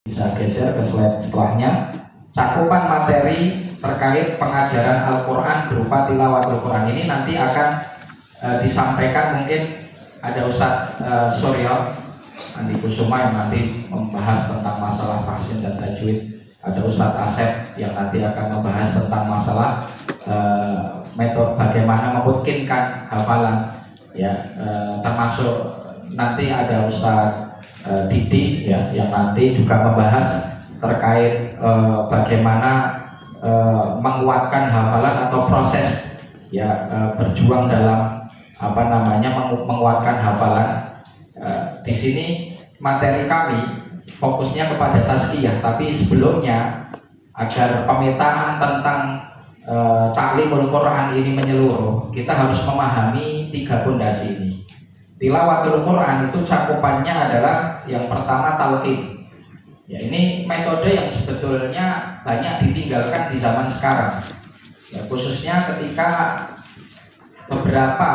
Bisa geser ke slide setelahnya. Cakupan materi terkait pengajaran Al-Quran berupa tilawatul Quran ini nanti akan disampaikan, mungkin ada Ustadz Suryo Andi Kusuma yang nanti membahas tentang masalah tahsin dan tajwid. Ada Ustadz Asep yang nanti akan membahas tentang masalah metode bagaimana memungkinkan hafalan, ya, termasuk nanti ada Ustadz Didi ya, yang nanti juga membahas terkait bagaimana menguatkan hafalan atau proses ya berjuang dalam menguatkan hafalan. Di sini materi kami fokusnya kepada tazkiyah, tapi sebelumnya agar pemetaan tentang ta'limul Quran ini menyeluruh, kita harus memahami 3 pondasi ini. Tilawatul Quran itu cakupannya adalah yang pertama talqin. Ya, ini metode yang sebetulnya banyak ditinggalkan di zaman sekarang. Ya, khususnya ketika beberapa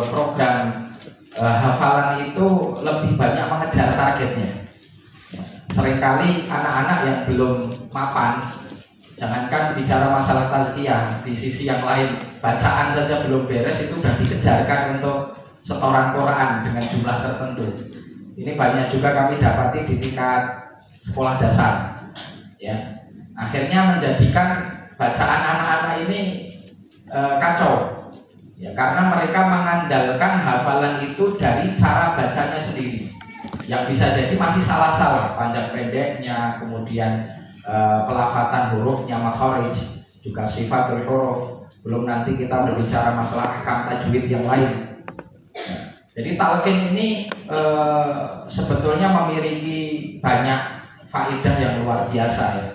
program hafalan itu lebih banyak mengejar targetnya. Seringkali anak-anak yang belum mapan, jangankan bicara masalah tazkiyah, di sisi yang lain bacaan saja belum beres itu sudah dikejarkan untuk setoran Quran dengan jumlah tertentu. Ini banyak juga kami dapati di tingkat sekolah dasar, ya. Akhirnya menjadikan bacaan anak-anak ini kacau, ya, karena mereka mengandalkan hafalan itu dari cara bacanya sendiri, yang bisa jadi masih salah-salah, panjang pendeknya, kemudian pelafatan hurufnya, makharij, juga sifatul huruf. Belum nanti kita berbicara masalah ahkam tajwid yang lain. Jadi talqin ini sebetulnya memiliki banyak faedah yang luar biasa, ya.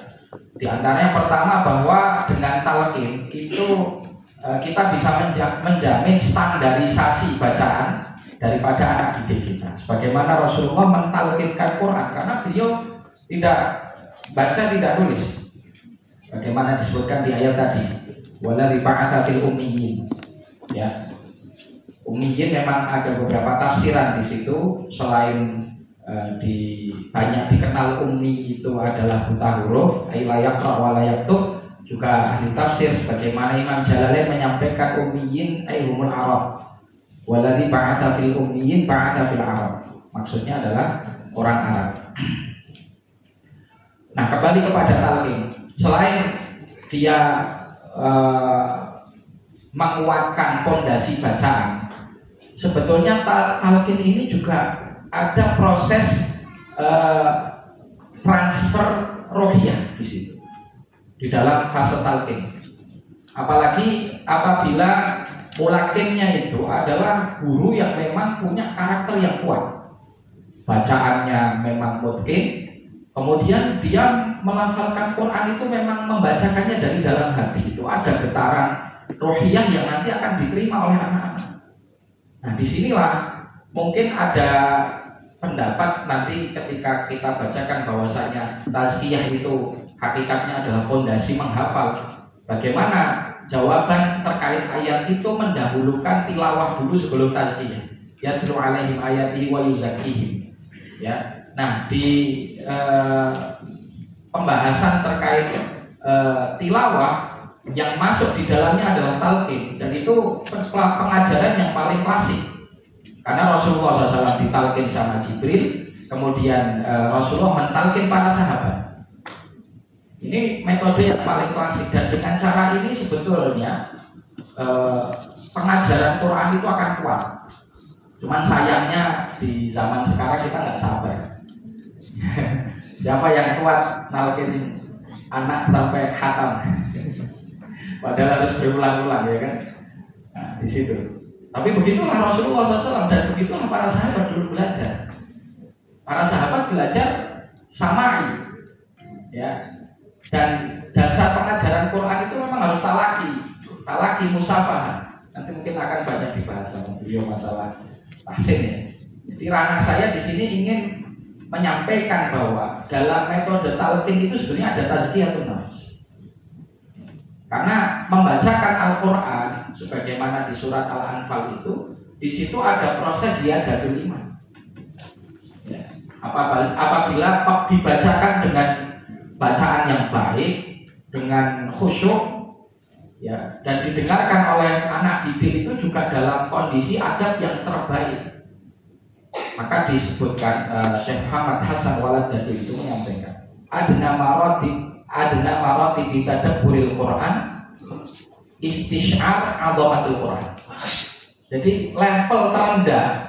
Di antaranya yang pertama bahwa dengan talqin itu kita bisa menjamin standarisasi bacaan daripada anak didik kita. Sebagaimana Rasulullah mentalqinkan Quran karena beliau tidak baca, tidak tulis. Bagaimana disebutkan di ayat tadi, waladzi ba'atsa fil ummiyyin. Ya. Ummiyin memang ada beberapa tafsiran di situ. Selain banyak dikenal ummi itu adalah buta huruf, ay la yaqra wa la yaktub, juga ahli tafsir sebagaimana Imam Jalalain menyampaikan ummiyin ay humul arab. Waladzi ba'atsa fil ummiyin ba'atsa fil arab. Maksudnya adalah orang Arab. Nah, kembali kepada talqin. Selain dia menguatkan pondasi bacaan, sebetulnya talqin ini juga ada proses transfer rohiyah di situ, di dalam fase talqin. Apalagi apabila mulakinnya itu adalah guru yang memang punya karakter yang kuat, bacaannya memang mutqin, kemudian dia melafalkan Quran itu memang membacakannya dari dalam hati. Itu ada getaran rohiyah yang nanti akan diterima oleh anak-anak. Nah, disinilah mungkin ada pendapat nanti ketika kita bacakan bahwasanya tazkiyah itu hakikatnya adalah fondasi menghafal. Bagaimana jawaban terkait ayat itu mendahulukan tilawah dulu sebelum tazkiyah. Yatlu alaihim ayatihi wa yuzakkihim. Ya. Nah, di pembahasan terkait tilawah yang masuk di dalamnya adalah talqin, dan itu pengajaran yang paling klasik. Karena Rasulullah SAW ditalqin sama Jibril, kemudian Rasulullah mentalqin para sahabat. Ini metode yang paling klasik, dan dengan cara ini sebetulnya pengajaran Quran itu akan kuat. Cuman sayangnya di zaman sekarang kita nggak sabar. Siapa yang kuat nalkin anak sampai khatam? Padahal harus berulang-ulang, ya kan? Nah, di situ. Tapi begitulah Rasulullah SAW, dan begitulah para sahabat dulu belajar. Para sahabat belajar samai, ya. Dan dasar pengajaran Quran itu memang harus talaki musafah. Nanti mungkin akan banyak dibahas sama beliau masalah tahsin, ya. Jadi ranah saya di sini ingin menyampaikan bahwa dalam metode talqin itu sebenarnya ada tazkiyatun nafs. Karena membacakan Al-Quran sebagaimana di surat Al-Anfal itu, di situ ada proses ziyadatul iman. Ya. apabila dibacakan dengan bacaan yang baik, dengan khusyuk, ya, dan didengarkan oleh anak didik itu juga dalam kondisi adab yang terbaik, maka disebutkan Syekh Muhammad Hasan Waladadi itu menyampaikan adna marati bi tadabburil Quran istisyar 'azamatul Quran. Jadi level terendah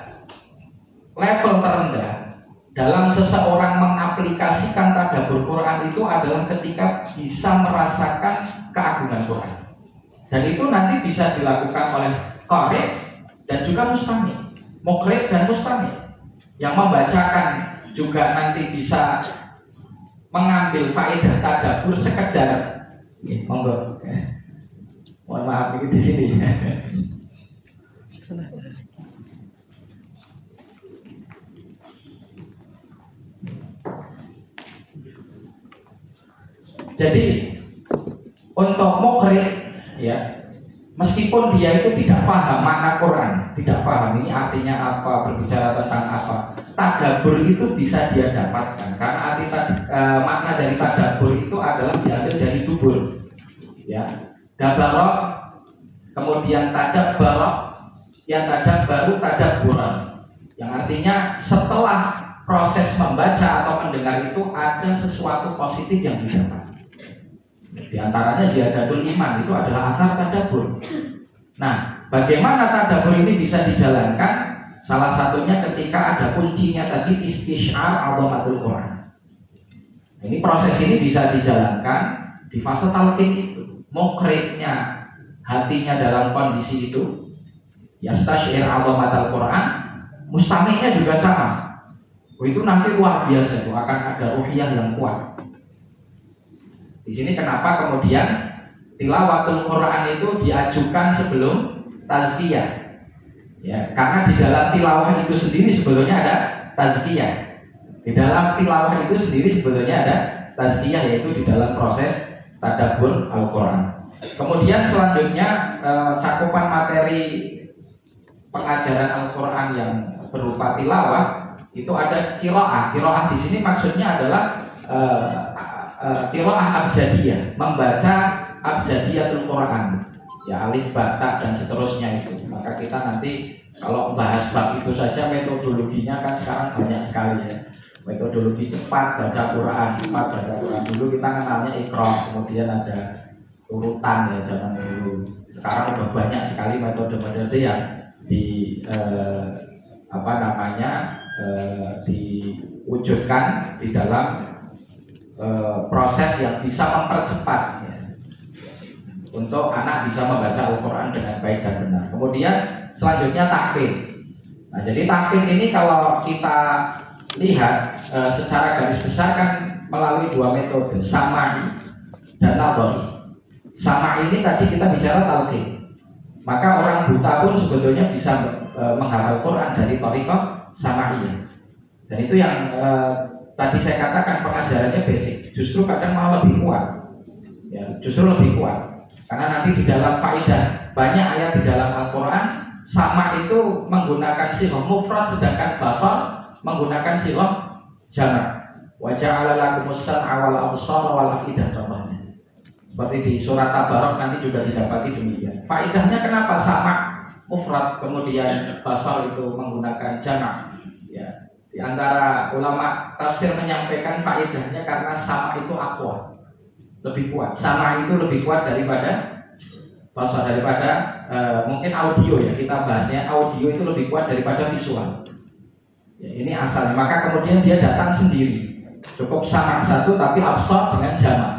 dalam seseorang mengaplikasikan tadabbur Quran itu adalah ketika bisa merasakan keagungan Quran. Dan itu nanti bisa dilakukan oleh qari dan juga mustami, muqri dan mustami. Yang membacakan juga nanti bisa mengambil faedah tadabbur sekedar. Monggo. Mohon maaf ini di sini. Jadi untuk muqri, ya, meskipun dia itu tidak paham makna Quran, tidak paham ini artinya apa, berbicara tentang apa, tadabbur itu bisa dia dapatkan karena arti makna dari tadabbur itu adalah diambil dari dubur, ya, dabarok, kemudian tadabbarok, yang tadabbaru tadabburan, yang artinya setelah proses membaca atau mendengar itu ada sesuatu positif yang didapat. Di antaranya ziyadatul iman itu adalah asar tadabbur. Nah, bagaimana tadabbur ini bisa dijalankan? Salah satunya ketika ada kuncinya tadi istisyar 'azamatul Quran. Ini proses ini bisa dijalankan di fase talqin itu. Muqri'nya hatinya dalam kondisi itu yastasyir 'azamatul Quran, mustami'nya juga sama. Itu nanti luar biasa, itu akan ada ruhiyah yang kuat. Di sini kenapa kemudian tilawatul Quran itu diajukan sebelum tazkiyah? Ya, karena di dalam tilawah itu sendiri sebetulnya ada tazkiyah. Di dalam tilawah itu sendiri sebetulnya ada tazkiyah, yaitu di dalam proses tadabbur Al-Quran. Kemudian selanjutnya cakupan materi pengajaran Al-Quran yang berupa tilawah itu ada qiraah. Qiraah di sini maksudnya adalah qiraah abjadiyah, membaca abjadiyatul Quran, ya, alif, ba, ta, dan seterusnya itu. Maka kita nanti kalau membahas bab itu saja metodologinya kan sekarang banyak sekali, ya. Metodologi cepat baca Quran, cepat baca Quran. Dulu kita kenalnya Iqra, kemudian ada urutan, ya, zaman dulu. Sekarang udah banyak sekali metode-metode yang diwujudkan di dalam proses yang bisa mempercepat, ya, untuk anak bisa membaca Al-Quran dengan baik dan benar. Kemudian selanjutnya tahfidz. Nah, jadi tahfidz ini kalau kita lihat secara garis besar kan melalui dua metode, sama'i dan nadhari. Sama'i ini tadi kita bicara talqin. Maka orang buta pun sebetulnya bisa menghafal Quran dari thariqah sama'iyah. Dan itu yang tadi saya katakan pengajarannya basic, justru kadang malah lebih kuat, ya, justru lebih kuat, karena nanti di dalam faedah banyak ayat di dalam Al-Quran sama itu menggunakan sighah mufrad, sedangkan basar menggunakan sighah jamak. Wa ja'ala lakumus sam'a wal absara wal afidah, contohnya seperti di surat Tabarok nanti juga didapati demikian. Faedahnya kenapa sama mufrad kemudian basar itu menggunakan jamak, ya. Di antara ulama tafsir menyampaikan faedahnya karena sama itu aqwa, lebih kuat. Sama itu lebih kuat daripada basar, daripada mungkin audio, ya, kita bahasnya audio itu lebih kuat daripada visual, ya, ini asalnya. Maka kemudian dia datang sendiri, cukup sama satu tapi absar dengan jamak.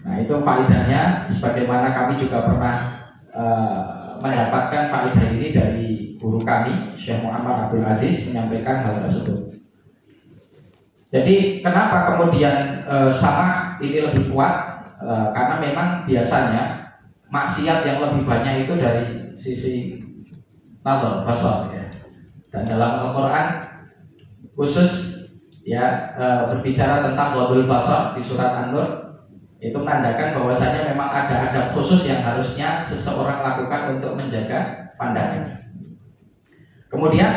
Nah, itu faedahnya, sebagaimana kami juga pernah mendapatkan faedah ini dari guru kami Syekh Muhammad Abdul Aziz menyampaikan hal tersebut. Jadi kenapa kemudian sama ini lebih kuat? Karena memang biasanya maksiat yang lebih banyak itu dari sisi nazar, basar, ya. Dan dalam Al-Quran khusus, ya, berbicara tentang ghadul basar di surat An-Nur, itu menandakan bahwasanya memang ada adab khusus yang harusnya seseorang lakukan untuk menjaga pandangannya. Kemudian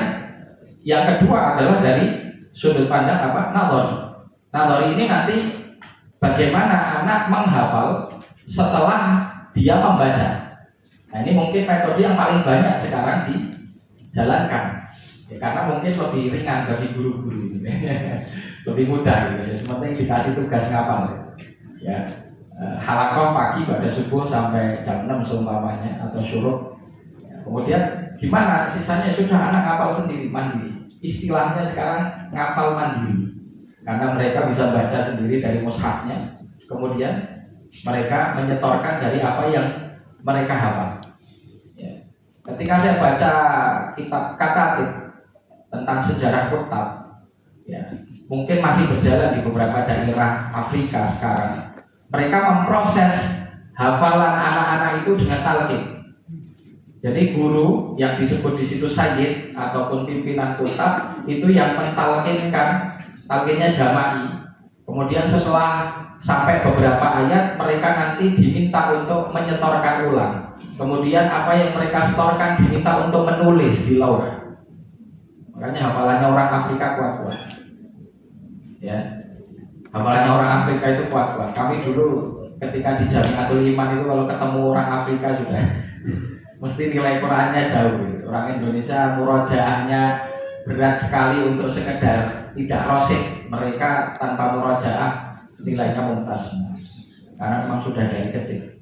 yang kedua adalah dari sudut pandang apa? Nadhari. Nadhari ini nanti bagaimana anak menghafal setelah dia membaca. Nah ini mungkin metode yang paling banyak sekarang dijalankan. Ya, karena mungkin lebih ringan bagi guru-guru gitu. Lebih mudah gitu. Ya, sementing dikasih tugas ngapal. Ya, halakoh pagi pada subuh sampai jam 6 seumpamanya atau syuruk. Ya, kemudian gimana sisanya sudah anak ngapal sendiri mandiri. Istilahnya sekarang ngapal mandiri. Karena mereka bisa baca sendiri dari mushafnya. Kemudian mereka menyetorkan dari apa yang mereka hafal. Ya. Ketika saya baca kitab Katatib tentang sejarah Kutab, ya, mungkin masih berjalan di beberapa daerah Afrika sekarang. Mereka memproses hafalan anak-anak itu dengan talqin. Jadi guru yang disebut di situ sayyid ataupun pimpinan Kutab itu yang mentalqinkan, talqinnya jama'i. Kemudian setelah sampai beberapa ayat mereka nanti diminta untuk menyetorkan ulang. Kemudian apa yang mereka setorkan diminta untuk menulis di lauh. Makanya hafalannya orang Afrika kuat-kuat. Ya. Hafalannya orang Afrika itu kuat-kuat. Kami dulu ketika di Jamiatul Iman itu kalau ketemu orang Afrika sudah mesti nilai Qurannya jauh gitu. Orang Indonesia murojaahnya berat sekali untuk sekedar tidak rosik. Mereka tanpa murojaah nilainya mumtaz. Karena memang sudah dari kecil.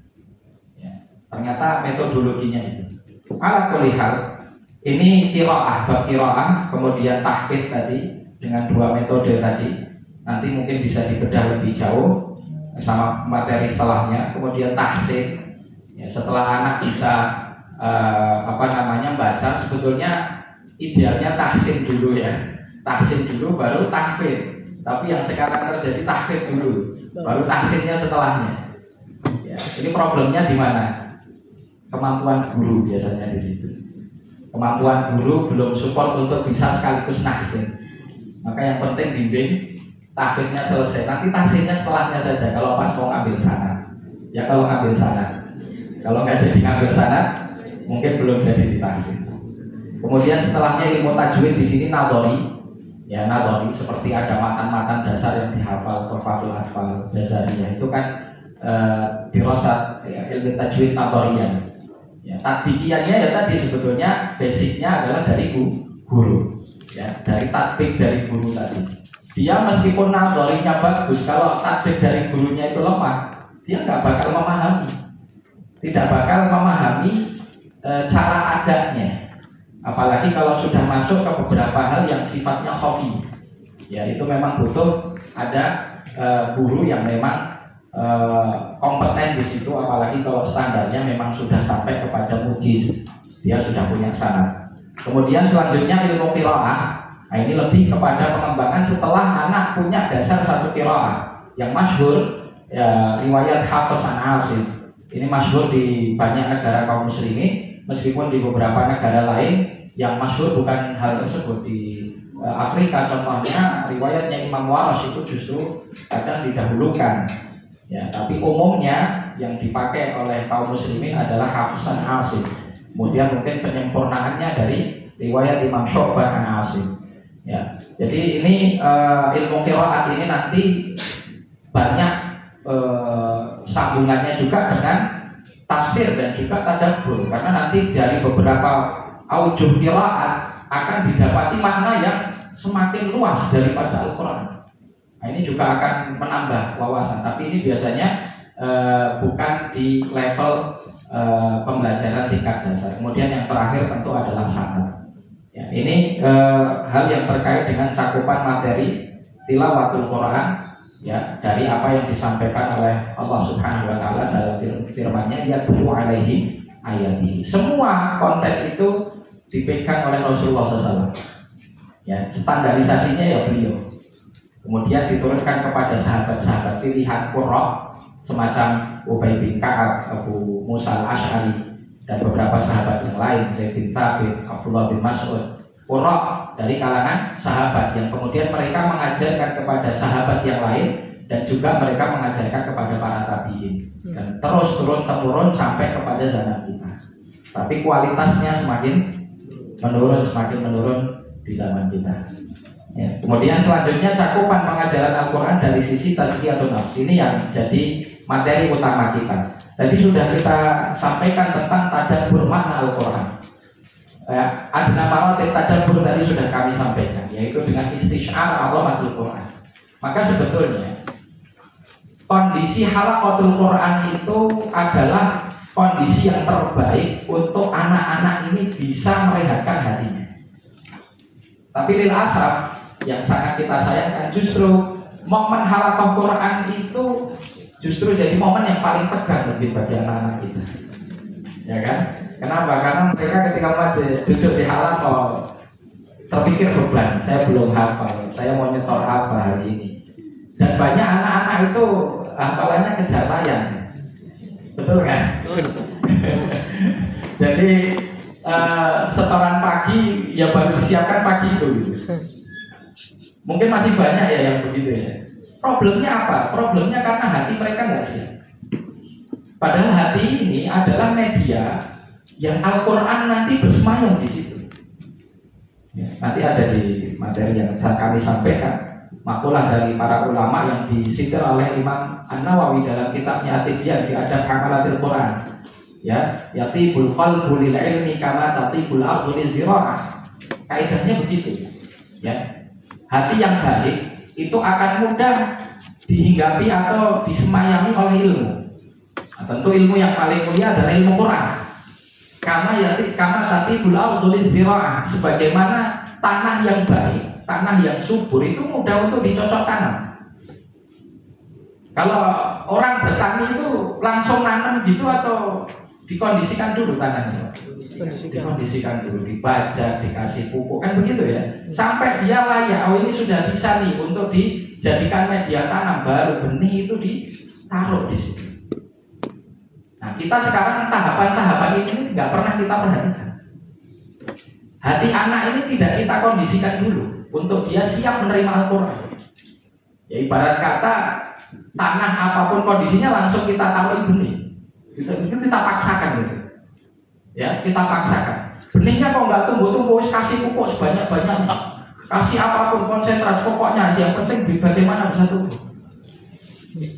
Ya. Ternyata metodologinya itu. Ala kulli hal ini qiraah, bab qiraah, kemudian tahfidz tadi dengan dua metode tadi. Nanti mungkin bisa dibedah lebih jauh sama materi setelahnya. Kemudian tahsin, ya, setelah anak bisa baca, sebetulnya idealnya tahsin dulu ya. Tahsin dulu baru tahfidz. Tapi yang sekarang terjadi tahfidz dulu, baru tahsinnya setelahnya. Ya, ini problemnya di mana? Kemampuan guru biasanya di situ. Kemampuan guru belum support untuk bisa sekaligus nahsin. Maka yang penting bimbing tahfidznya selesai. Nanti tahsinnya setelahnya saja. Kalau pas mau ngambil sanad, ya kalau ngambil sanad. Kalau nggak jadi ngambil sanad, mungkin belum jadi ditahsin. Kemudian setelahnya ilmu tajwid di sini nadhari. Ya nadhari seperti ada matan-matan dasar yang dihafal, Tuhfatul Atfal, Jazariyah itu kan dirasat ya, ilmu tajwid nadhariyah. Ya, tatbiqiyannya ya tadi sebetulnya basicnya adalah dari guru, ya dari tatbik dari guru tadi. Dia meskipun nadharinya bagus, kalau tatbik dari gurunya itu lemah, dia nggak bakal memahami, tidak bakal memahami cara adanya. Apalagi kalau sudah masuk ke beberapa hal yang sifatnya khafi, ya itu memang butuh ada guru yang memang kompeten di situ, apalagi kalau standarnya memang sudah sampai kepada mujiz, dia sudah punya sanad. Kemudian selanjutnya ilmu qiraah. Nah ini lebih kepada pengembangan setelah anak punya dasar satu qiraah yang masyhur ya, riwayat Hafiz an Asim. Ini masyhur di banyak negara kaum muslimin, meskipun di beberapa negara lain yang masyhur bukan hal tersebut. Di Afrika contohnya riwayatnya Imam Waras itu justru kadang didahulukan. Ya, tapi umumnya yang dipakai oleh kaum muslimin adalah Hafiz an Asim. Kemudian mungkin penyempurnaannya dari riwayat Imam Syu'bah an Asim. Ya, jadi ini ilmu qiraat ini nanti banyak sambungannya juga dengan tafsir dan juga tadabbur, karena nanti dari beberapa aujuh qiraat akan didapati makna yang semakin luas daripada Al-Quran. Nah, ini juga akan menambah wawasan, tapi ini biasanya bukan di level pembelajaran tingkat dasar. Kemudian yang terakhir tentu adalah sanad. Ya, ini hal yang terkait dengan cakupan materi tilawatul Quran, ya, dari apa yang disampaikan oleh Allah Subhanahu wa taala dalam firman-Nya, yatlu alaihi ayati. Semua konten itu dipegang oleh Rasulullah SAW. Ya, standarisasinya ya beliau. Kemudian diturunkan kepada sahabat-sahabat pilihan qurra semacam Ubay bin Ka'ab, Abu Musa al-Ash'ari, dan beberapa sahabat yang lain, Zaid bin Thabit, Abdullah bin Mas'ud. Qurra dari kalangan sahabat yang kemudian mereka mengajarkan kepada sahabat yang lain, dan juga mereka mengajarkan kepada para tabi'in, dan terus turun temurun sampai kepada zaman kita. Tapi kualitasnya semakin menurun di zaman kita. Ya, kemudian selanjutnya cakupan pengajaran Al-Quran dari sisi tazkiyatun nafs. Ini yang jadi materi utama kita. Tadi sudah kita sampaikan tentang tadabbur makna Al-Quran. Ada nama tadabbur tadi sudah kami sampaikan, yaitu dengan istisyar azamatul Quran. Maka sebetulnya kondisi halaqatul Quran itu adalah kondisi yang terbaik untuk anak-anak ini bisa merehatkan hatinya. Tapi lil asaf, yang sangat kita sayangkan justru momen halaqah Quran itu justru jadi momen yang paling tegang bagi anak-anak kita. Ya kan? Kenapa? Karena mereka ketika masih duduk di halaqah terpikir beban, saya belum hafal, saya mau nyetor apa hari ini. Dan banyak anak-anak itu hafalannya kejar tayang. Betul kan? Jadi setoran pagi ya baru disiapkan pagi itu gitu. Mungkin masih banyak ya yang begitu ya. Problemnya apa? Problemnya karena hati mereka nggak siap. Padahal hati ini adalah media yang Al-Quran nanti bersemayam di situ. Ya, nanti ada di materi yang kami sampaikan makalah dari para ulama yang disitir oleh Imam An-Nawawi dalam kitabnya At-Tibyan fi Adab Hamalatil Quran. Ya, yatibul qalbu lil ilmi kama tatibul ardu lizira'ah. Kaidahnya begitu. Ya. Hati yang baik itu akan mudah dihinggapi atau disemayami oleh ilmu. Nah, tentu ilmu yang paling mulia adalah ilmu Quran. Kama tatibul ardu lizira'ah, sebagaimana tanah yang baik, tanah yang subur itu mudah untuk dicocok tanam. Kalau orang bertani itu langsung nanam gitu atau dikondisikan dulu tanahnya? Dikondisikan dulu, dibajak, dikasih pupuk, kan begitu ya. Sampai dia layak, oh ini sudah bisa nih untuk dijadikan media tanam, baru benih itu ditaruh di situ. Nah, kita sekarang tahapan-tahapan ini nggak pernah kita perhatikan. Hati anak ini tidak kita kondisikan dulu untuk dia siap menerima Al-Quran. Ya ibarat kata tanah apapun kondisinya langsung kita taruh benih. Kita paksakan gitu. Ya, kita paksakan. Benihnya kok nggak tumbuh-tumbuh, kasih pupuk sebanyak-banyaknya. Kasih apapun konsentrasi, pokoknya yang penting bagaimana bisa tumbuh.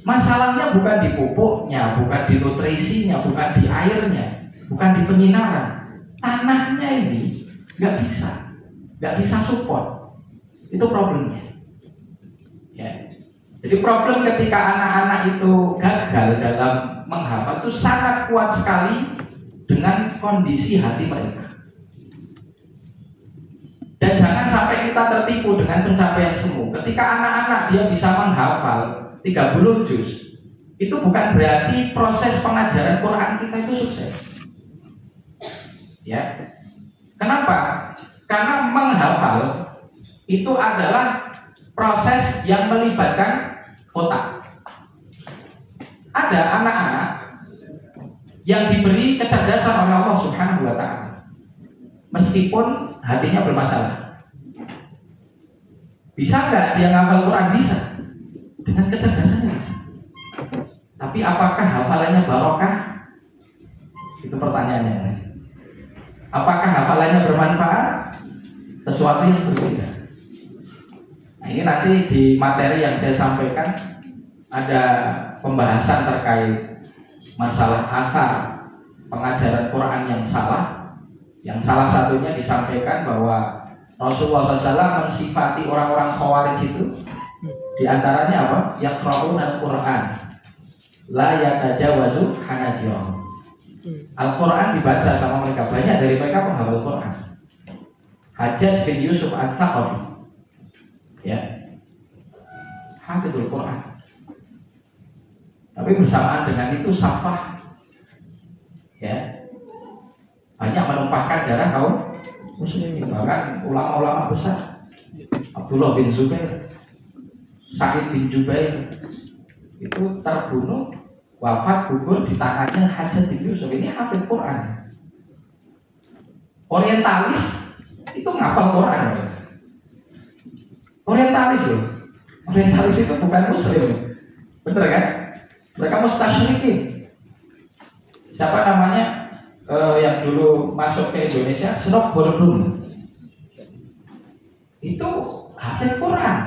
Masalahnya bukan di pupuknya, bukan di nutrisinya, bukan di airnya, bukan di penyinaran. Tanahnya ini nggak bisa support. Itu problemnya. Ya. Jadi problem ketika anak-anak itu gagal dalam menghafal itu sangat kuat sekali dengan kondisi hati mereka. Dan jangan sampai kita tertipu dengan pencapaian semu. Ketika anak-anak dia bisa menghafal 30 juz, itu bukan berarti proses pengajaran Quran kita itu sukses. Ya. Kenapa? Karena menghafal itu adalah proses yang melibatkan otak. Ada anak-anak yang diberi kecerdasan oleh Allah Subhanahu wa Ta'ala, meskipun hatinya bermasalah. Bisa nggak dia ngafal Quran? Bisa, dengan kecerdasannya bisa. Tapi apakah hafalannya barokah? Itu pertanyaannya. Apakah hafalannya bermanfaat? Sesuatu yang berbeda. Nah, ini nanti di materi yang saya sampaikan ada pembahasan terkait masalah akar pengajaran Quran yang salah. Yang salah satunya disampaikan bahwa Rasulullah SAW mensifati orang-orang Khawarij itu di antaranya apa? Yaqra'una al-Quran la yatajawazu hanajirahum. Al-Quran dibaca sama mereka, banyak dari mereka penghafal Quran. Hajjaj bin Yusuf Al-Thaqafi, ya, hafizul Quran. Tapi bersamaan dengan itu Safah, ya, banyak menumpahkan darah kaum muslimin. Bahkan ulama-ulama besar, Abdullah bin Zubair, Sa'id bin Jubair, itu terbunuh, wafat, gugur di tangannya Hajjaj bin Yusuf. Ini hafid Quran. Orientalis itu ngafal Quran. Orientalis loh. Orientalis itu bukan muslim. Bener kan? Mereka mustasyrikin. Siapa namanya yang dulu masuk ke Indonesia? Snop Bordum. Itu hafid Quran.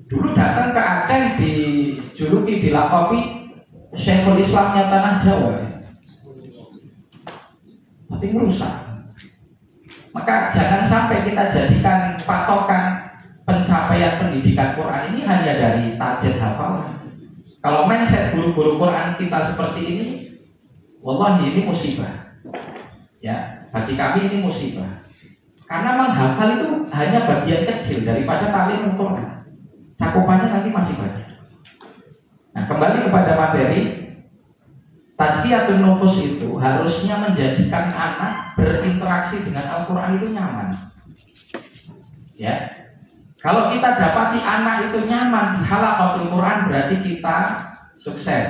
Dulu datang ke Aceh dijuluki, dilakopi Syekhul Islamnya tanah Jawa, tapi merusak. Maka jangan sampai kita jadikan patokan pencapaian pendidikan Quran ini hanya dari tajwid hafalan. Kalau mindset guru-guru Quran kita seperti ini, wallahi ini musibah. Ya, bagi kami ini musibah. Karena menghafal itu hanya bagian kecil daripada ta'limul Quran. Cakupannya nanti masih banyak. Nah, kembali kepada materi, tazkiyatun nufus itu harusnya menjadikan anak berinteraksi dengan Al-Quran itu nyaman. Ya, kalau kita dapati anak itu nyaman di halaqatul Quran, berarti kita sukses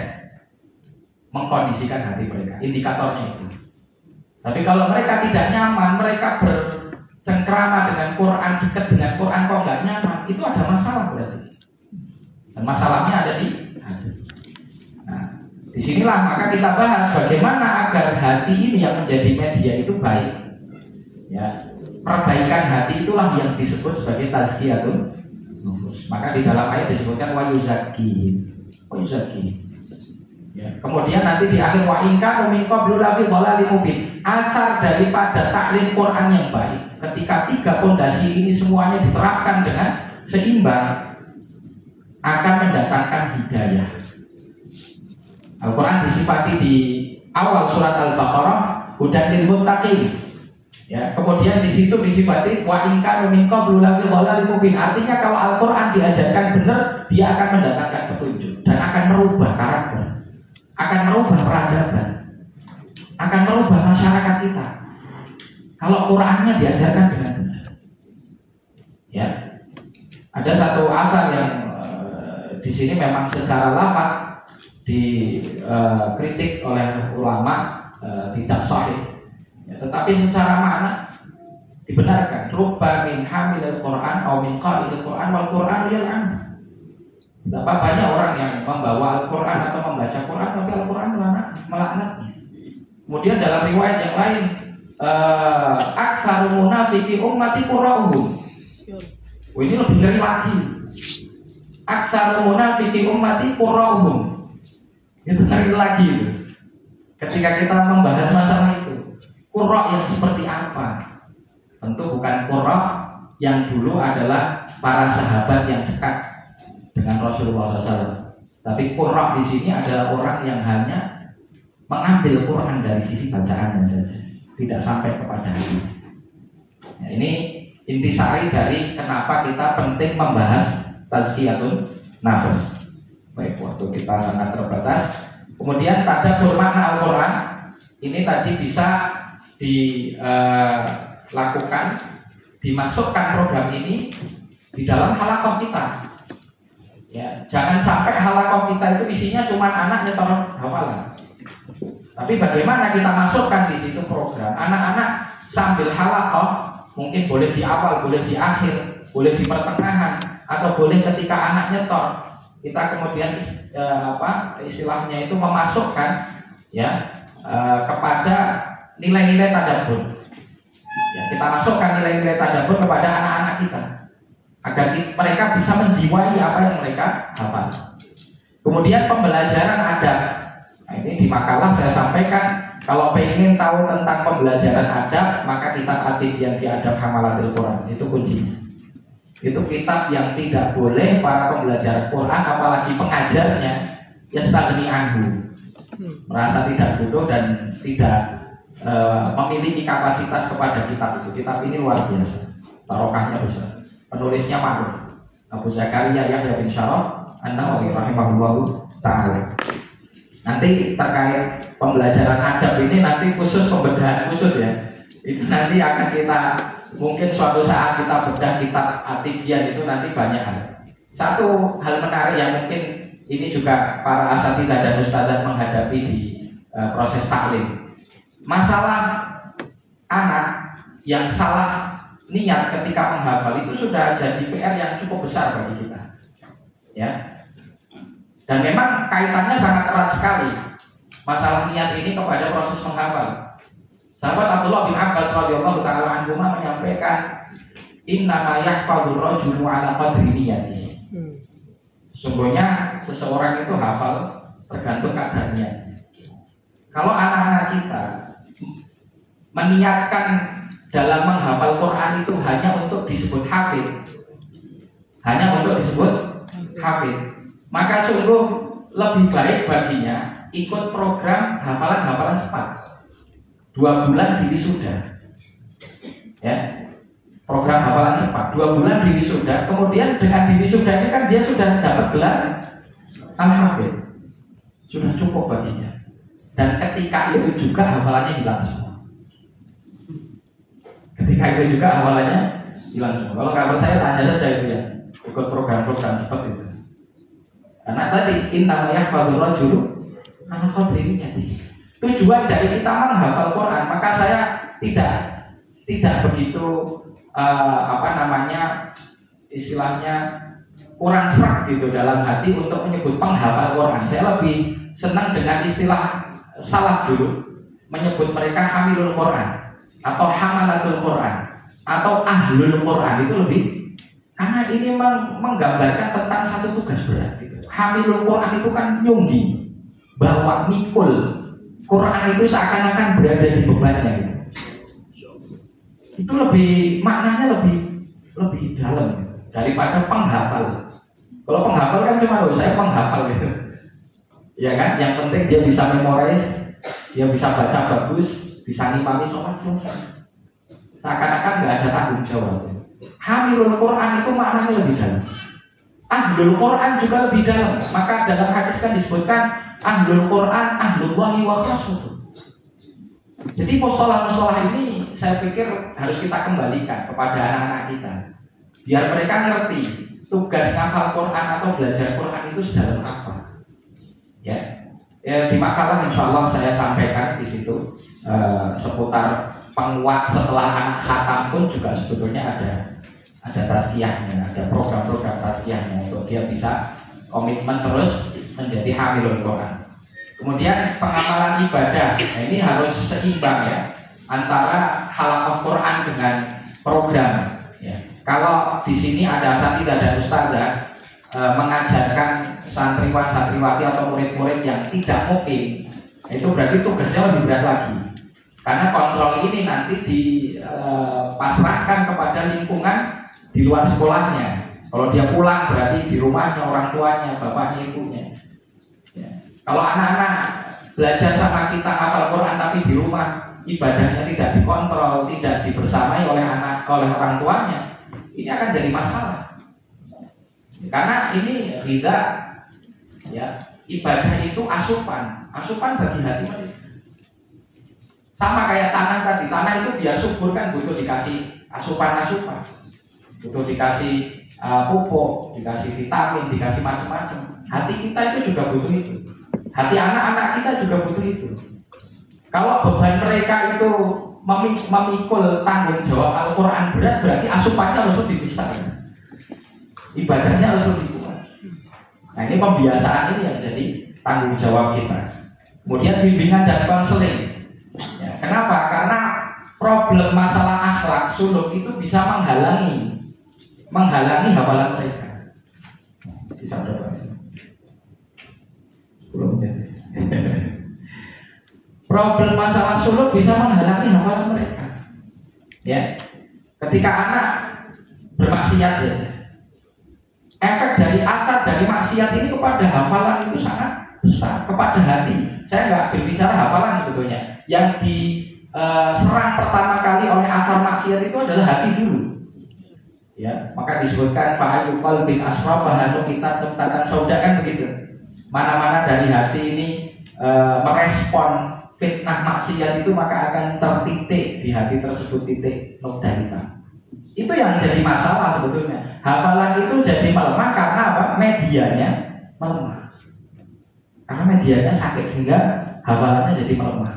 mengkondisikan hati mereka. Indikatornya itu. Tapi kalau mereka tidak nyaman, mereka bercengkrama dengan Quran, dekat dengan Quran kok nggak nyaman, itu ada masalah berarti. Dan masalahnya ada di hati. Nah, disinilah maka kita bahas bagaimana agar hati ini yang menjadi media itu baik. Ya, perbaikan hati itulah yang disebut sebagai tazkiyatun nufus. Maka di dalam ayat disebutkan wa yuzakki. Ya, kemudian nanti di akhir wa inka min qablu lafi dhalalin mubin. Asar daripada taklim Quran yang baik. Ketika tiga pondasi ini semuanya diterapkan dengan seimbang, akan mendatangkan hidayah. Al-Quran disifati di awal surat Al-Baqarah hudan lil muttaqin. Ya, kemudian di situ disifati wa in kanu min qablu lafi dhalalin mubin. Artinya kalau Al-Quran diajarkan benar, dia akan mendatangkan petunjuk dan akan merubah karakter, akan merubah peradaban, akan merubah masyarakat kita. Kalau Qurannya diajarkan dengan benar. Ya, ada satu asar yang di sini memang secara lafaz dikritik oleh ulama tidak sahih. Ya, tetapi secara makna dibenarkan. Rubba min hamilil Quran atau min qa'idil Quran wal Quran yal'an. Betapa banyak orang yang membawa Al-Quran atau membaca Quran tapi Al-Quran melaknatnya. Kemudian dalam riwayat yang lain, aktsarul munafiqi ummati qurra'uhum. Ini lebih ngeri lagi. Aktsarul munafiqi ummati qurra'uhum. Itu ngeri lagi itu. Ketika kita membahas masalah itu, qurra' yang seperti apa? Tentu bukan qurra' yang dulu adalah para sahabat yang dekat dengan Rasulullah SAW. Tapi qurra' di sini adalah orang yang hanya mengambil Quran dari sisi bacaannya saja, tidak sampai kepada hati. Ya, ini intisari dari kenapa kita penting membahas tazkiyatun nafs. Baik, waktu kita sangat terbatas. Kemudian tadabbur makna Al-Quran ini tadi bisa dilakukan, dimasukkan program ini di dalam halaqah kita. Ya, jangan sampai halaqah kita itu isinya cuma anak nyetor hafalan. Tapi bagaimana kita masukkan di situ program anak-anak sambil halaqah, mungkin boleh di awal, boleh di akhir, boleh di pertengahan, atau boleh ketika anak nyetor. Kita kemudian istilahnya itu memasukkan ya kepada nilai-nilai tadabbur. Ya, kita masukkan nilai-nilai tadabbur kepada anak-anak kita agar mereka bisa menjiwai apa yang mereka hafal. Kemudian pembelajaran adab. Nah, ini di makalah saya sampaikan, kalau ingin tahu tentang pembelajaran adab, maka kitab At-Tibyan fi Adab Hamalatil Quran itu kuncinya. Itu kitab yang tidak boleh para pembelajar Quran, apalagi pengajarnya, yastagni anhu, merasa tidak butuh dan tidak memiliki kapasitas kepada kitab itu. Kitab ini luar biasa, barokahnya besar. Penulisnya ma'ruf, Abu Zakaria Yahya bin Syaraf An-Nawawi rahimahullahu ta'ala. Nanti terkait pembelajaran adab ini nanti khusus pembedahan khusus ya. Itu nanti akan kita mungkin suatu saat kita bedah kitab At-Tibyan itu nanti banyak hal. Satu hal menarik yang mungkin ini juga para asatidzah dan ustadzah menghadapi di proses taklim. Masalah anak yang salah niat ketika menghafal itu sudah jadi PR yang cukup besar bagi kita. Ya. Dan memang kaitannya sangat erat sekali masalah niat ini kepada proses menghafal. Sahabat Abdullah bin Abbas radhiyallahu taala anhu menyampaikan, Innama yahfadhur rajulu ala qadri niyatihi. Sungguhnya seseorang itu hafal tergantung kadarnya. Kalau anak-anak kita meniatkan dalam menghafal Quran itu hanya untuk disebut hafid, maka sungguh lebih baik baginya ikut program hafalan cepat. 2 bulan di wisuda, ya, program hafalan cepat. 2 bulan di wisuda, kemudian dengan di wisuda ini kan dia sudah dapat gelar al-hafid, sudah cukup baginya. Dan ketika itu juga hafalannya hilang semua. Kalau nggak percaya tanya saja itu ya, ikut program-program cepat itu. Karena tadi innama yahfadhur rajulu ala qadri niyatihi. Tujuan dari kita menghafal Quran, maka saya tidak begitu istilahnya kurang serak gitu dalam hati untuk menyebut penghafal Quran. Saya lebih senang dengan istilah salaf dulu menyebut mereka hamilul Quran atau hamalatul Quran atau ahlul Quran, itu lebih, karena ini menggambarkan tentang satu tugas berat gitu. Hamilul Quran itu kan nyunggi, bawa, mikul Quran itu seakan-akan berada di bebannya gitu. Itu lebih, maknanya lebih dalam gitu, daripada penghafal. Kalau penghafal kan cuma saya penghafal gitu, ya kan, yang penting dia bisa memorize, dia bisa baca bagus, bisa ngimami sholat selesai. Seakan-akan nggak ada tanggung jawab. Hamilul Quran itu maknanya lebih dalam. Ahlul Quran juga lebih dalam. Maka dalam hadis kan disebutkan ahlul Quran ahlullahi wa khassuh. Jadi musola-musola ini saya pikir harus kita kembalikan kepada anak-anak kita, biar mereka ngerti tugas ngafal Quran atau belajar Quran itu sedalam apa. Ya, di makalah insya Allah saya sampaikan di situ seputar penguat setelah anak khatam pun juga sebetulnya ada tazkiyahnya, ada program-program tazkiyahnya untuk dia bisa komitmen terus menjadi hamilul Quran. Kemudian pengapalan ibadah, nah ini harus seimbang ya antara halaqah Quran dengan program. Ya. Kalau di sini ada asatidzah dan ustadzah mengajarkan santriwan-santriwati atau murid-murid yang tidak mukim, itu berarti tugasnya lebih berat lagi. Karena kontrol ini nanti dipasrahkan kepada lingkungan di luar sekolahnya. Kalau dia pulang berarti di rumahnya orang tuanya, bapaknya, ibunya. Ya. Kalau anak-anak belajar sama kita hafal Quran tapi di rumah ibadahnya tidak dikontrol, tidak dibersamai oleh orang tuanya, ini akan jadi masalah. Karena ini ridha, ya, ibadah itu asupan bagi hati mereka. Sama kayak tanah tadi, tanah itu biar subur kan butuh dikasih asupan, butuh dikasih pupuk, dikasih vitamin, dikasih macam-macam. Hati kita itu juga butuh itu. Hati anak-anak kita juga butuh itu. Kalau beban mereka itu memikul tanggung jawab Al-Quran berat, berarti asupannya harus dipisahkan, ibadahnya harus dibuat. Nah ini pembiasaan ini yang jadi tanggung jawab kita. Kemudian bimbingan dan konseling. Ya, kenapa? Karena problem masalah akhlak suluk itu bisa menghalangi hafalan mereka. Bisa berapa? Problem masalah suluk bisa menghalangi hafalan mereka. Ya, ketika anak bermaksiat, ya, efek dari akar dari maksiat ini kepada hafalan itu sangat besar, kepada hati. Saya nggak berbicara hafalan sebetulnya. Yang diserang pertama kali oleh akar maksiat itu adalah hati dulu. Ya, maka disebutkan fa'ayu qalbin asrabaha kita tentang sauda, kan begitu. Mana-mana dari hati ini merespon fitnah maksiat itu, maka akan tertitik di hati tersebut titik nukta. Itu yang jadi masalah sebetulnya. Hafalan itu jadi melemah karena apa? Medianya melemah. Karena medianya sakit sehingga hafalannya jadi melemah.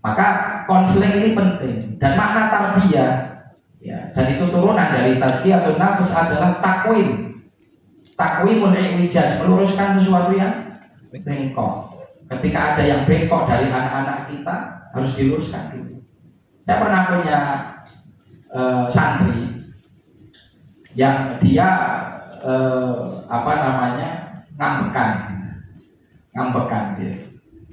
Maka konseling ini penting, dan makna tarbiyah, ya, dan itu turunan dari tazkiyatun nafs adalah takwimun i'wijaz, meluruskan sesuatu yang bengkok. Ketika ada yang bengkok dari anak-anak kita, harus diluruskan dulu. Saya pernah punya santri yang dia ngambekan dia.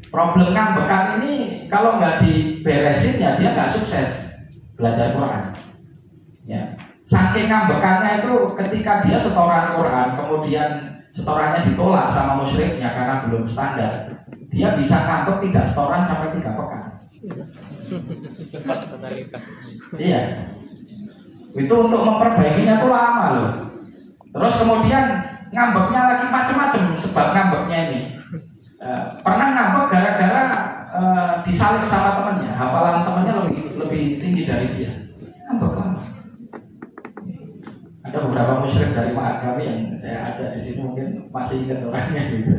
Problem ngambekan ini kalau nggak diberesin ya dia nggak sukses belajar Quran. Ya. Saking ngambekannya itu ketika dia setoran Quran, kemudian setorannya ditolak sama musyriknya karena belum standar, dia bisa ngambek tidak setoran sampai 3 pekan. Iya. Itu untuk memperbaikinya tuh lama loh. Terus kemudian ngambeknya lagi macam-macam sebab ngambeknya ini. Pernah ngambek gara-gara disalib sama temannya, hafalan temannya lebih tinggi dari dia. Ngambek lama. Ada beberapa musyrik dari Mahat kami yang saya ada di sini mungkin masih ingat orangnya gitu.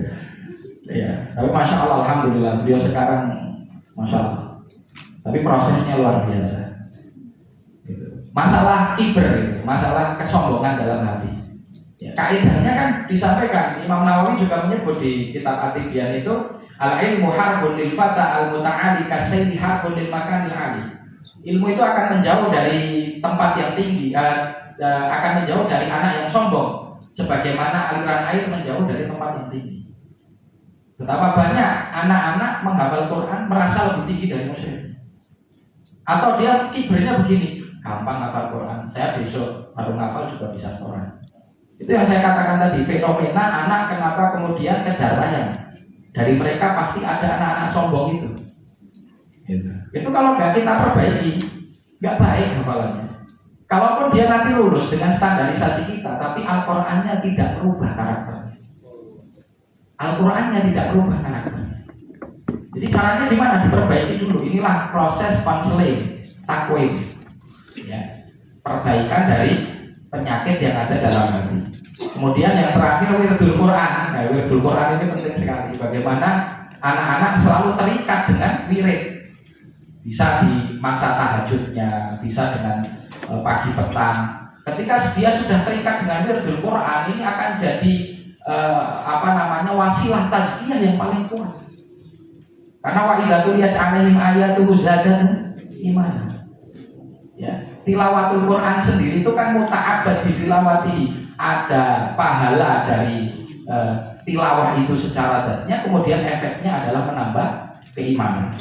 Ya, tapi masya Allah, alhamdulillah beliau sekarang masya Allah. Tapi prosesnya luar biasa. Gitu. Masalah kiber, gitu. Masalah kesombongan dalam hati. Ya, kaidahnya kan disampaikan. Imam Nawawi juga menyebut di kitab At-Tibyan itu al-ilmu harbun lil fata al-muta'ali kasaydi harbun lil makanil ali. Ilmu itu akan menjauh dari tempat yang tinggi, akan menjauh dari anak yang sombong, sebagaimana aliran air menjauh dari tempat yang tinggi. Betapa banyak anak-anak menghafal Quran merasa lebih tinggi dari musyrik. Atau dia kibernya begini, gampang hafal Quran, saya besok baru ngafal juga bisa setoran. Itu yang saya katakan tadi, fenomena anak kenapa kemudian kejar layang. Dari mereka pasti ada anak-anak sombong itu. Itu kalau nggak kita perbaiki, nggak baik hafalannya. Kalaupun dia nanti lulus dengan standarisasi kita, tapi Al-Qur'annya tidak berubah karakternya. Al-Qur'annya tidak berubah karakternya. Jadi caranya gimana? Diperbaiki dulu. Inilah proses konseling, takwim. Ya, perbaikan dari penyakit yang ada dalam hati. Kemudian yang terakhir wirdul Quran. Nah, wirdul Quran ini penting sekali. Bagaimana anak-anak selalu terikat dengan wirid. Bisa di masa tahajudnya, bisa dengan pagi petang. Ketika dia sudah terikat dengan wirdul Quran, ini akan jadi wasilah tazkiyah yang paling kuat. Karena wa idza tuliyat 'alaihim ayatuhu zadatuhum imanan. Ya, tilawatul Quran sendiri itu kan muta'abbad bitilawati, ada pahala dari tilawah itu secara zatnya, kemudian efeknya adalah menambah keimanan.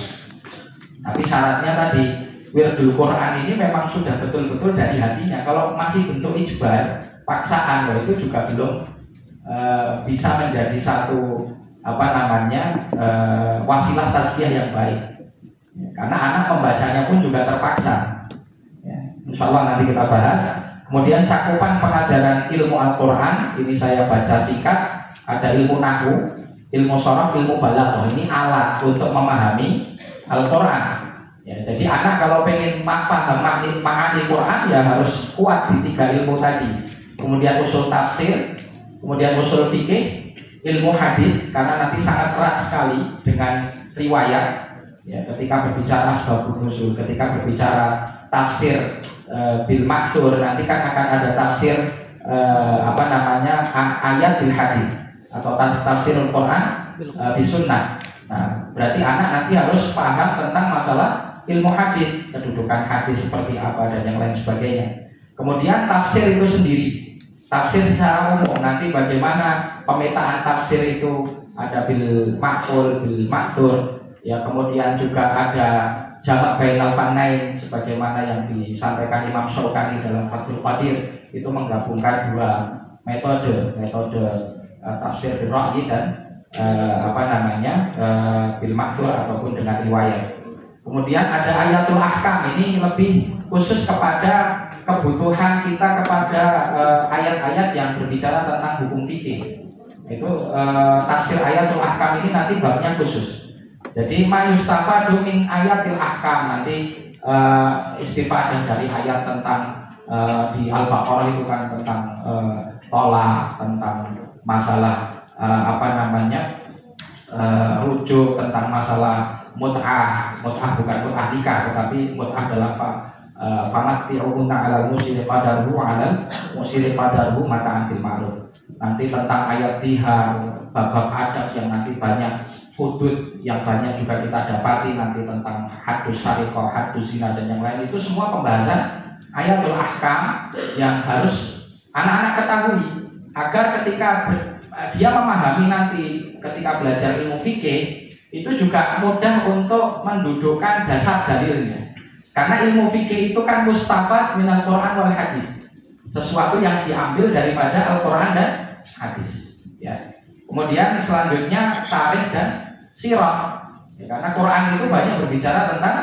Tapi syaratnya tadi wirdul Quran ini memang sudah betul-betul dari hatinya. Kalau masih bentuk ijbar, paksaan, itu juga belum bisa menjadi satu wasilah tazkiyah yang baik. Ya, karena anak membacanya pun juga terpaksa. Ya, insya Allah nanti kita bahas. Kemudian cakupan pengajaran ilmu Al-Quran, ini saya baca singkat. Ada ilmu nahwu, ilmu sharaf, ilmu balaghah. Ini alat untuk memahami Al-Quran. Ya, jadi anak kalau pengen paham makna Quran ya harus kuat di 3 ilmu tadi. Kemudian usul tafsir, kemudian usul fikih, ilmu hadis, karena nanti sangat erat sekali dengan riwayat. Ya, ketika berbicara asbabun nuzul, ketika berbicara tafsir bil maktur, nanti kan akan ada tafsir ayat bil hadis atau tafsirul Quran bis sunnah. Nah, berarti anak nanti harus paham tentang masalah ilmu hadis, kedudukan hadis seperti apa dan yang lain sebagainya. Kemudian tafsir itu sendiri, tafsir secara umum, nanti bagaimana pemetaan tafsir itu ada bil ma'qul, bil ma'thur, ya, kemudian juga ada jamak bainal fannain sebagaimana yang disampaikan Imam Syaukani dalam Fathul Qadir, itu menggabungkan 2 metode tafsir bil ra'yi dan bil ma'thur ataupun dengan riwayat. Kemudian ada ayatul ahkam, ini lebih khusus kepada kebutuhan kita kepada ayat-ayat yang berbicara tentang hukum fikih. Itu tafsir ayatul ahkam ini nanti babnya khusus. Jadi ma yustafadu min ayatil ahkam, nanti istifadah dari ayat tentang di Al-Baqarah itu kan tentang tolak, tentang masalah rujuk, tentang masalah mut'ah bukan mut'ah nikah, tetapi mut'ah dalam fanati'uhunna 'alal musiri qadarhu 'alal musiri qadarhu mata'an bil ma'ruf. Nanti tentang ayat zihar, bab-bab adab yang nanti banyak, hudud yang banyak juga kita dapati, nanti tentang haddus syariqah, haddus zina dan yang lain, itu semua pembahasan ayatul ahkam yang harus anak-anak ketahui agar ketika dia memahami nanti ketika belajar ilmu fikih itu juga mudah untuk mendudukkan dasar dalilnya. Karena ilmu fikih itu kan mustafad minal Quran wal hadis, sesuatu yang diambil daripada Al-Quran dan hadis. Ya. Kemudian selanjutnya tarikh dan sirah. Ya, karena Quran itu banyak berbicara tentang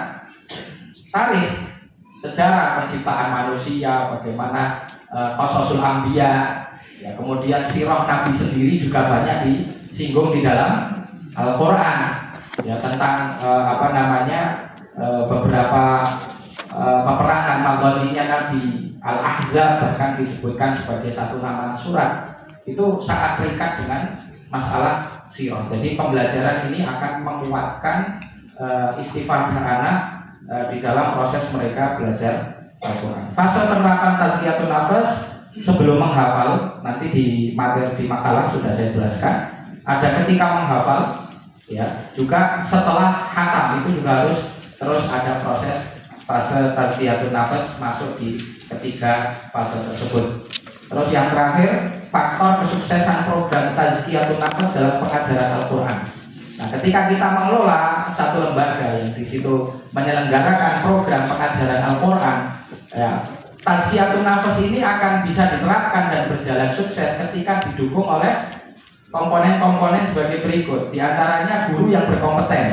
tarikh, sejarah penciptaan manusia, bagaimana qasasul anbiya. Ya, kemudian sirah Nabi sendiri juga banyak disinggung di dalam Al-Quran. Ya, tentang beberapa peperangan maghazinya Nabi, Al-Ahzab bahkan disebutkan sebagai satu nama surat. Itu sangat terikat dengan masalah sirah. Jadi pembelajaran ini akan menguatkan istifadah anak di dalam proses mereka belajar Al-Quran. Fase penerapan tazkiyatun nafas sebelum menghafal, nanti di materi di makalah sudah saya jelaskan. Ada ketika menghafal, ya, juga setelah khatam itu juga harus terus ada proses fase tazkiyatun nafas masuk di ketiga fase tersebut. Terus yang terakhir, faktor kesuksesan program tazkiyatun nafas dalam pengajaran Al-Quran. Nah, ketika kita mengelola satu lembaga yang di situ menyelenggarakan program pengajaran Al-Quran, ya, tazkiyatun nafas ini akan bisa diterapkan dan berjalan sukses ketika didukung oleh komponen-komponen sebagai berikut. Di antaranya guru yang berkompeten,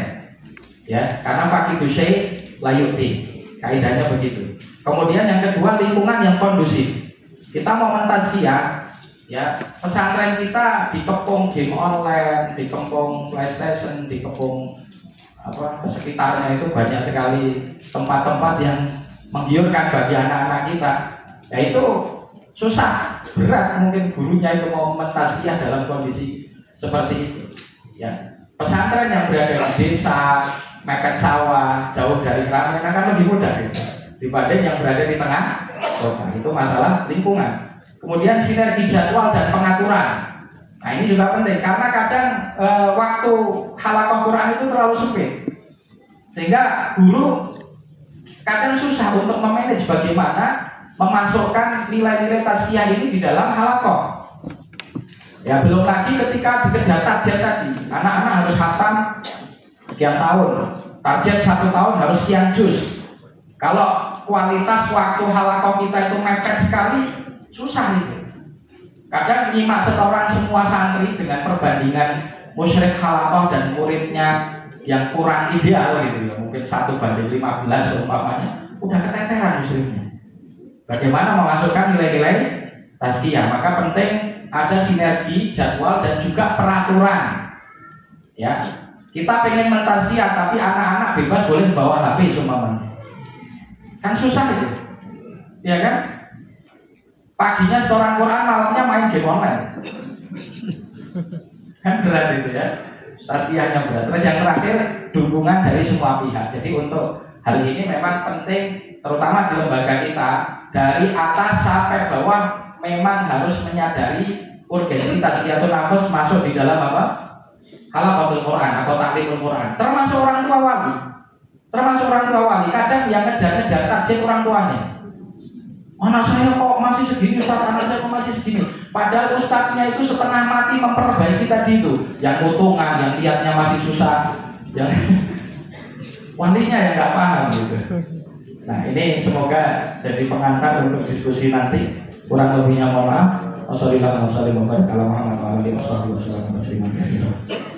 ya, karena faqidu syai' la yu'ti, kaidahnya begitu. Kemudian yang kedua, lingkungan yang kondusif. Kita mau mentazkiyah, ya, pesantren kita dikepung game online, dikepung PlayStation, dikepung sekitarnya itu banyak sekali tempat-tempat yang menggiurkan bagi anak-anak kita. Ya itu susah, berat mungkin gurunya itu mau mentazkiyah dalam kondisi seperti itu. Ya, pesantren yang berada di desa, mepet sawah, jauh dari keramaian akan lebih mudah dibanding yang berada di tengah kota. Itu masalah lingkungan. Kemudian sinergi jadwal dan pengaturan. Nah ini juga penting karena kadang waktu halaqah Quran itu terlalu sempit, sehingga guru kadang susah untuk memanage bagaimana memasukkan nilai-nilai tazkiyah ini di dalam halaqah. Ya, belum lagi ketika dikejar target tadi, anak-anak harus khatam sekian tahun, target 1 tahun harus sekian juz. Kalau kualitas waktu halaqah kita itu mepet sekali, susah itu. Kadang nyimak setoran semua santri dengan perbandingan musyrik halaqah dan muridnya yang kurang ideal gitu ya, mungkin 1:15 umpamanya, udah keteteran musyriknya. Bagaimana memasukkan nilai-nilai tazkiyah? Maka penting ada sinergi jadwal dan juga peraturan. Ya, kita pengen mentazkiyah tapi anak-anak bebas boleh bawa HP umpamanya. Kan susah itu, ya kan? Paginya setoran Quran, malamnya main game online. Kan berat itu ya, tazkiyahnya berat. Terus yang terakhir, dukungan dari semua pihak. Jadi untuk hal ini memang penting, terutama di lembaga kita, dari atas sampai bawah memang harus menyadari urgensi tazkiyatun nafas masuk di dalam apa? Halaqatul Quran atau ta'limul Quran. Termasuk orang tua wali. Kadang yang ngejar-ngejar target orang tuanya. Anak saya kok masih segini, Ustaz, anak saya kok masih segini. Padahal ustadznya itu setengah mati memperbaiki tadi itu. Yang utungan, yang lihatnya masih susah, yang walinya yang nggak paham gitu. Nah ini semoga jadi pengantar untuk diskusi nanti. Kurang lebihnya mohon maaf. Wassalamualaikum warahmatullahi wabarakatuh.